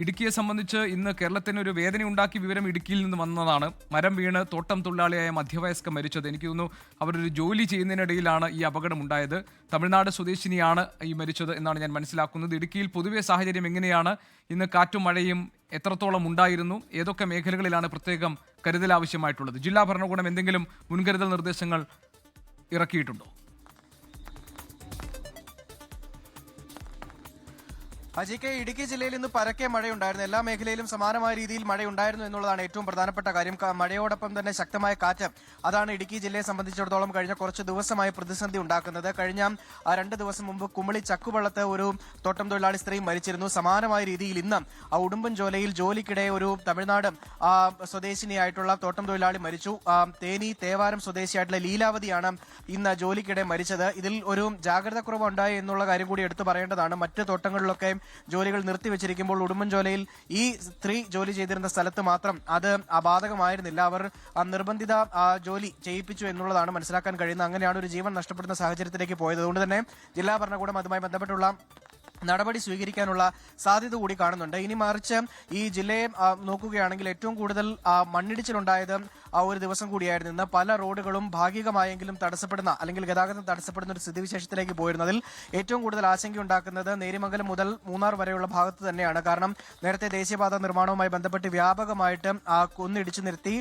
ഇടുക്കിയെ സംബന്ധിച്ച് ഇന്ന് കേരളത്തിന് ഒരു വേദനയുണ്ടാക്കിയ വിവരം ഇടുക്കിയിൽ നിന്ന് വന്നതാണ്. മരം വീണ് തോട്ടം തൊഴിലാളിയായ മധ്യവയസ്ക മരിച്ചത്. എനിക്ക് തോന്നുന്നു അവരൊരു ജോലി ചെയ്യുന്നതിനിടയിലാണ് ഈ അപകടമുണ്ടായത്. തമിഴ്നാട് സ്വദേശിനിയാണ് ഈ മരിച്ചത് എന്നാണ് ഞാൻ മനസ്സിലാക്കുന്നത്. ഇടുക്കിയിൽ പൊതുവെ സാഹചര്യം എങ്ങനെയാണ്? ഇന്ന് കാറ്റും മഴയും എത്രത്തോളം ഉണ്ടായിരുന്നു? ഏതൊക്കെ മേഖലകളിലാണ് പ്രത്യേകം കരുതൽ ആവശ്യമായിട്ടുള്ളത്? ജില്ലാ ഭരണകൂടം എന്തെങ്കിലും മുൻകരുതൽ നിർദ്ദേശങ്ങൾ ഇറക്കിയിട്ടുണ്ടോ? അജിക്ക് ഇടുക്കി ജില്ലയിൽ ഇന്ന് പരക്കെ മഴയുണ്ടായിരുന്നു. എല്ലാ മേഖലയിലും സമാനമായ രീതിയിൽ മഴയുണ്ടായിരുന്നു എന്നുള്ളതാണ് ഏറ്റവും പ്രധാനപ്പെട്ട കാര്യം. മഴയോടൊപ്പം തന്നെ ശക്തമായ കാറ്റ്, അതാണ് ഇടുക്കി ജില്ലയെ സംബന്ധിച്ചിടത്തോളം കഴിഞ്ഞ കുറച്ച് ദിവസമായി പ്രതിസന്ധി ഉണ്ടാക്കുന്നത്. കഴിഞ്ഞ 2 ദിവസം മുമ്പ് കുമളി ചക്കുവള്ളത്ത് ഒരു തോട്ടം തൊഴിലാളി സ്ത്രീ മരിച്ചിരുന്നു. സമാനമായ രീതിയിൽ ഇന്ന് ഉടുമ്പൻചോലയിൽ ജോലിക്കിടെ ഒരു തമിഴ്നാട് സ്വദേശിനിയായിട്ടുള്ള തോട്ടം തൊഴിലാളി മരിച്ചു. തേനി തേവാരം സ്വദേശിയായിട്ടുള്ള ലീലാവതിയാണ് ഇന്ന് ജോലിക്കിടെ മരിച്ചത്. ഇതിൽ ഒരു ജാഗ്രത കുറവുണ്ടായി എന്നുള്ള കാര്യം കൂടി എടുത്തു പറയേണ്ടതാണ്. മറ്റ് തോട്ടങ്ങളിലൊക്കെ ജോലികൾ നിർത്തിവെച്ചിരിക്കുമ്പോൾ ഉടുമ്പൻചോലയിൽ ഈ സ്ത്രീ ജോലി ചെയ്തിരുന്ന സ്ഥലത്ത് മാത്രം അത് ബാധകമായിരുന്നില്ല. അവർ നിർബന്ധിത ജോലി ചെയ്യിപ്പിച്ചു എന്നുള്ളതാണ് മനസ്സിലാക്കാൻ കഴിയുന്നത്. അങ്ങനെയാണ് ഒരു ജീവൻ നഷ്ടപ്പെടുന്ന സാഹചര്യത്തിലേക്ക് പോയത്. അതുകൊണ്ട് തന്നെ ജില്ലാ ഭരണകൂടം അതുമായി ബന്ധപ്പെട്ടുള്ള നടപടി സ്വീകരിക്കാനുള്ള സാധ്യത കൂടി കാണുന്നുണ്ട്. ഇനി മറിച്ച് ഈ ജില്ലയെ നോക്കുകയാണെങ്കിൽ ഏറ്റവും കൂടുതൽ മണ്ണിടിച്ചിലുണ്ടായത് ഒരു ദിവസം കൂടിയായിരുന്നു ഇന്ന്. പല റോഡുകളും ഭാഗികമായെങ്കിലും തടസ്സപ്പെടുന്ന അല്ലെങ്കിൽ ഗതാഗതം തടസ്സപ്പെടുന്ന ഒരു സ്ഥിതിവിശേഷത്തിലേക്ക് പോയിരുന്നതിൽ ഏറ്റവും കൂടുതൽ ആശങ്കയുണ്ടാക്കുന്നത് നേര്യമംഗലം മുതൽ മൂന്നാർ വരെയുള്ള ഭാഗത്ത് തന്നെയാണ്. കാരണം നേരത്തെ ദേശീയപാത നിർമ്മാണവുമായി ബന്ധപ്പെട്ട് വ്യാപകമായിട്ട് കുന്നിടിച്ചു നിർത്തി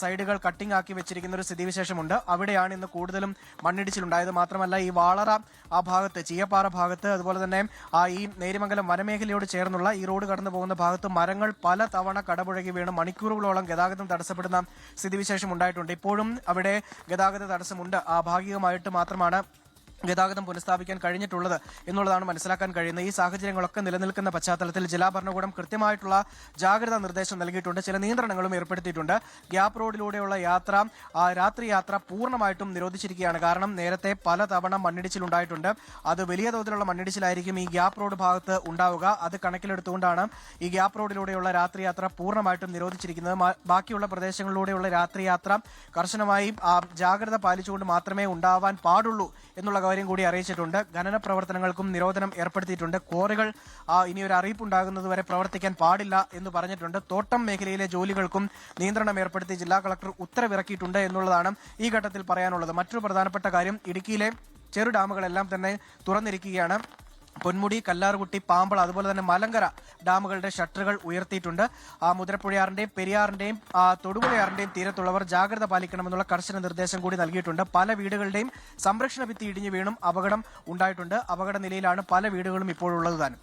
സൈഡുകൾ കട്ടിംഗ് ആക്കി വെച്ചിരിക്കുന്ന ഒരു സ്ഥിതിവിശേഷമുണ്ട്. അവിടെയാണ് ഇന്ന് കൂടുതലും മണ്ണിടിച്ചിലുണ്ടായത്. മാത്രമല്ല ഈ വാളറ ഭാഗത്ത്, ചീയപ്പാറ ഭാഗത്ത്, അതുപോലെ തന്നെ ഈ നേര്യമംഗലം വനമേഖലയോട് ചേർന്നുള്ള ഈ റോഡ് കടന്നു പോകുന്ന ഭാഗത്ത് മരങ്ങൾ പല തവണ കടപുഴകി വീണ് മണിക്കൂറുകളോളം ഗതാഗതം തടസ്സപ്പെടുന്ന സ്ഥിതിവിശേഷം ഉണ്ടായിട്ടുണ്ട്. ഇപ്പോഴും അവിടെ ഗതാഗത തടസ്സമുണ്ട്. ഭാഗികമായിട്ട് മാത്രമാണ് ഗതാഗതം പുനഃസ്ഥാപിക്കാൻ കഴിഞ്ഞിട്ടുള്ളത് എന്നുള്ളതാണ് മനസ്സിലാക്കാൻ കഴിയുന്നത്. ഈ സാഹചര്യങ്ങളൊക്കെ നിലനിൽക്കുന്ന പശ്ചാത്തലത്തിൽ ജില്ലാ ഭരണകൂടം കൃത്യമായിട്ടുള്ള ജാഗ്രതാ നിർദ്ദേശം നൽകിയിട്ടുണ്ട്. ചില നിയന്ത്രണങ്ങളും ഏർപ്പെടുത്തിയിട്ടുണ്ട്. ഗ്യാപ്പ് റോഡിലൂടെയുള്ള രാത്രി യാത്ര പൂർണ്ണമായിട്ടും നിരോധിച്ചിരിക്കുകയാണ്. കാരണം നേരത്തെ പല തവണ മണ്ണിടിച്ചിലുണ്ടായിട്ടുണ്ട്. അത് വലിയ തോതിലുള്ള മണ്ണിടിച്ചിലായിരിക്കും ഈ ഗ്യാപ്പ് റോഡ് ഭാഗത്ത് ഉണ്ടാവുക. അത് കണക്കിലെടുത്തുകൊണ്ടാണ് ഈ ഗ്യാപ്പ് റോഡിലൂടെയുള്ള രാത്രി യാത്ര പൂർണ്ണമായിട്ടും നിരോധിച്ചിരിക്കുന്നത്. ബാക്കിയുള്ള പ്രദേശങ്ങളിലൂടെയുള്ള രാത്രി യാത്ര കർശനമായി ജാഗ്രത പാലിച്ചുകൊണ്ട് മാത്രമേ ഉണ്ടാവാൻ പാടുള്ളൂ എന്നുള്ള കാര്യം കൂടി അറിയിച്ചിട്ടുണ്ട്. ഖനന പ്രവർത്തനങ്ങൾക്കും നിരോധനം ഏർപ്പെടുത്തിയിട്ടുണ്ട്. ക്വാറികൾ ഇനി ഒരു അറിയിപ്പുണ്ടാകുന്നതുവരെ പ്രവർത്തിക്കാൻ പാടില്ല എന്ന് പറഞ്ഞിട്ടുണ്ട്. തോട്ടം മേഖലയിലെ ജോലികൾക്കും നിയന്ത്രണം ഏർപ്പെടുത്തി ജില്ലാ കളക്ടർ ഉത്തരവിറക്കിയിട്ടുണ്ട് എന്നുള്ളതാണ് ഈ ഘട്ടത്തിൽ പറയാനുള്ളത്. മറ്റൊരു പ്രധാനപ്പെട്ട കാര്യം, ഇടുക്കിയിലെ ചെറു ഡാമുകളെല്ലാം തന്നെ തുറന്നിരിക്കുകയാണ്. പൊന്മുടി, കല്ലാർകുട്ടി, പാമ്പള, അതുപോലെ തന്നെ മലങ്കര ഡാമുകളുടെ ഷട്ടറുകൾ ഉയർത്തിയിട്ടുണ്ട്. മുതിരപ്പുഴയാറിന്റെയും പെരിയാറിന്റെയും തൊടുപുഴയാറിന്റെയും തീരത്തുള്ളവർ ജാഗ്രത പാലിക്കണമെന്നുള്ള കർശന നിർദ്ദേശം കൂടി നൽകിയിട്ടുണ്ട്. പല വീടുകളുടെയും സംരക്ഷണ ഭിത്തി ഇടിഞ്ഞു വീണും അപകടം ഉണ്ടായിട്ടുണ്ട്. അപകട നിലയിലാണ് പല വീടുകളും ഇപ്പോഴുള്ളത് താനും.